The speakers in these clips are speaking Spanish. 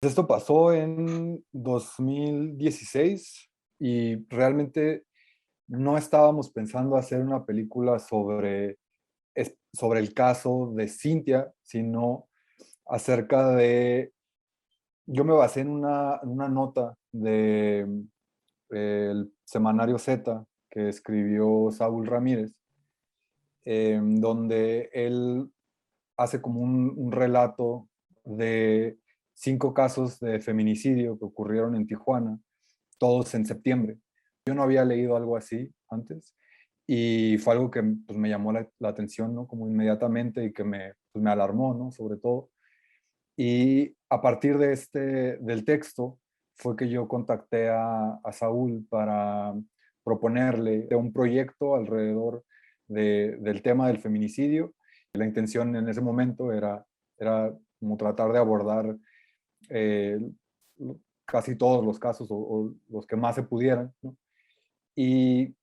Esto pasó en 2016 y realmente no estábamos pensando hacer una película sobre el caso de Cintia, sino acerca de... Yo me basé en una nota el semanario Z que escribió Saúl Ramírez, donde él hace como un relato de 5 casos de feminicidio que ocurrieron en Tijuana, todos en septiembre. Yo no había leído algo así antes y fue algo que pues, me llamó la atención, ¿no? Como inmediatamente y que me alarmó, ¿no? Sobre todo. Y a partir del texto fue que yo contacté a Saúl para proponerle un proyecto alrededor del tema del feminicidio. La intención en ese momento era como tratar de abordar eh, casi todos los casos o los que más se pudieran, ¿no? Y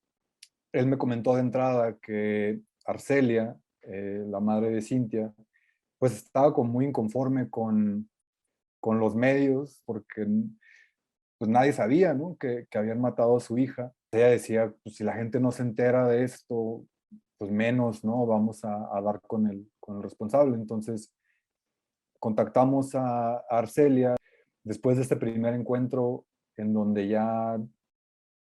él me comentó de entrada que Arcelia, la madre de Cintia, pues estaba como muy inconforme con los medios porque pues nadie sabía, ¿no? Que habían matado a su hija. Ella decía, pues si la gente no se entera de esto, pues menos, ¿no? Vamos a dar con el responsable. Entonces contactamos a Arcelia después de este primer encuentro en donde ya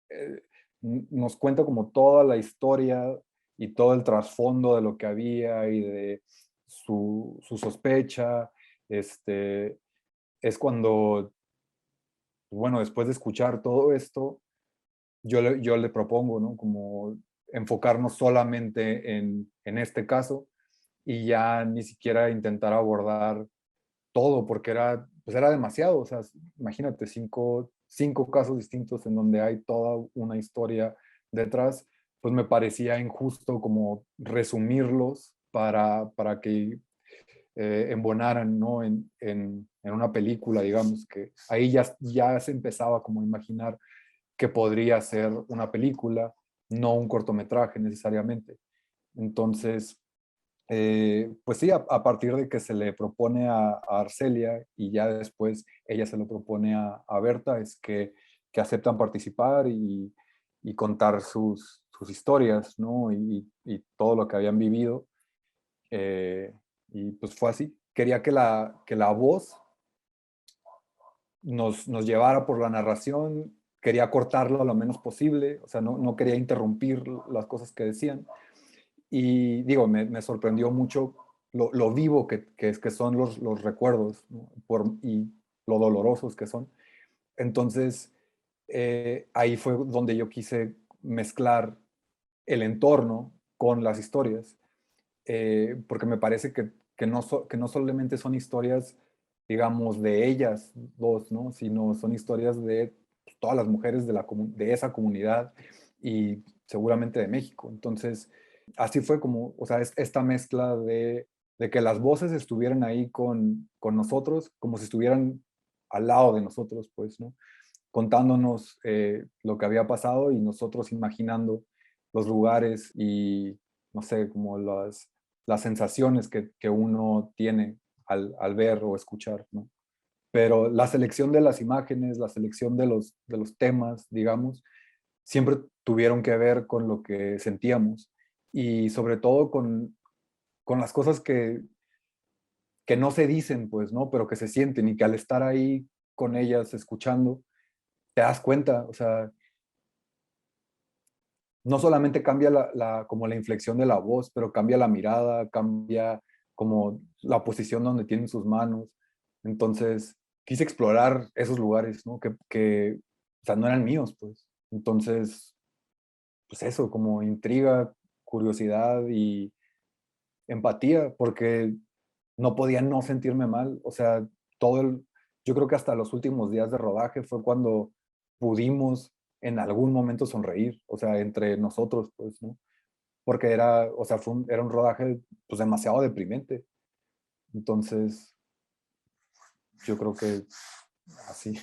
eh, nos cuenta como toda la historia y todo el trasfondo de lo que había y de su sospecha. Este, es cuando, bueno, después de escuchar todo esto, yo le propongo, ¿no? Como enfocarnos solamente en este caso y ya ni siquiera intentar abordar todo, porque pues era demasiado. O sea, imagínate, cinco casos distintos en donde hay toda una historia detrás. Pues me parecía injusto como resumirlos para que embonaran, ¿no? En una película, digamos, que ahí ya se empezaba como a imaginar que podría ser una película, no un cortometraje necesariamente. Entonces, pues sí, a partir de que se le propone a Arcelia y ya después ella se lo propone a Berta, es que aceptan participar y contar sus historias, ¿no? Y todo lo que habían vivido. Eh, y pues fue así. Quería que la voz nos llevara por la narración, quería cortarlo lo menos posible, o sea, no quería interrumpir las cosas que decían. Y digo, me sorprendió mucho lo vivo que son los recuerdos, ¿no? Y lo dolorosos que son. Entonces, ahí fue donde yo quise mezclar el entorno con las historias, porque me parece que no solamente son historias, digamos, de ellas dos, ¿no? Sino son historias de todas las mujeres de esa comunidad y seguramente de México. Entonces, así fue como, o sea, esta mezcla de que las voces estuvieran ahí con nosotros, como si estuvieran al lado de nosotros, pues, ¿no? Contándonos lo que había pasado y nosotros imaginando los lugares y, no sé, como las sensaciones que uno tiene al ver o escuchar, ¿no? Pero la selección de las imágenes, la selección de los temas, digamos, siempre tuvieron que ver con lo que sentíamos y sobre todo con las cosas que no se dicen, pues, ¿no? Pero que se sienten y que al estar ahí con ellas escuchando, te das cuenta. O sea, no solamente cambia como la inflexión de la voz, pero cambia la mirada, cambia como la posición donde tienen sus manos. Entonces, quise explorar esos lugares, ¿no? O sea, no eran míos, pues. Entonces, pues eso, como intriga, curiosidad y empatía, porque no podía no sentirme mal. O sea, yo creo que hasta los últimos días de rodaje fue cuando pudimos en algún momento sonreír, o sea, entre nosotros, pues, ¿no? Porque o sea, era un rodaje pues demasiado deprimente. Entonces, yo creo que así.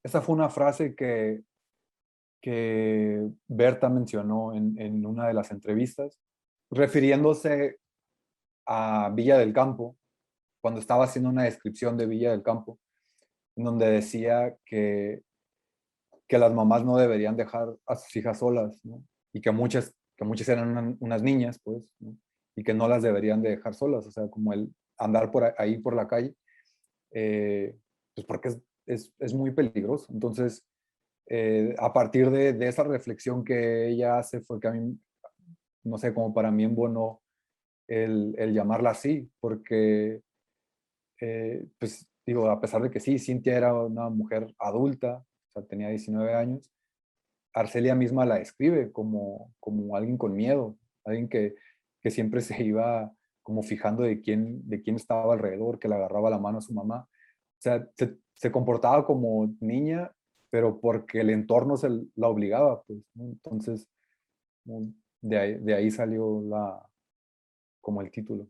Esa fue una frase que Berta mencionó en una de las entrevistas, refiriéndose a Villa del Campo, cuando estaba haciendo una descripción de Villa del Campo. donde decía que las mamás no deberían dejar a sus hijas solas, ¿no? Y que muchas eran unas niñas, pues, ¿no? Y que no las deberían de dejar solas, o sea, como el andar ahí por la calle, eh, pues porque es muy peligroso. Entonces, a partir de esa reflexión que ella hace fue que a mí, no sé, como para mí embonó el llamarla así, porque, pues digo, a pesar de que sí, Cintia era una mujer adulta, o sea, tenía 19 años, Arcelia misma la describe como alguien con miedo, alguien que siempre se iba como fijando de quién estaba alrededor, que le agarraba la mano a su mamá. O sea, se comportaba como niña, pero porque el entorno la obligaba, pues, ¿no? Entonces, ¿no? De ahí salió como el título.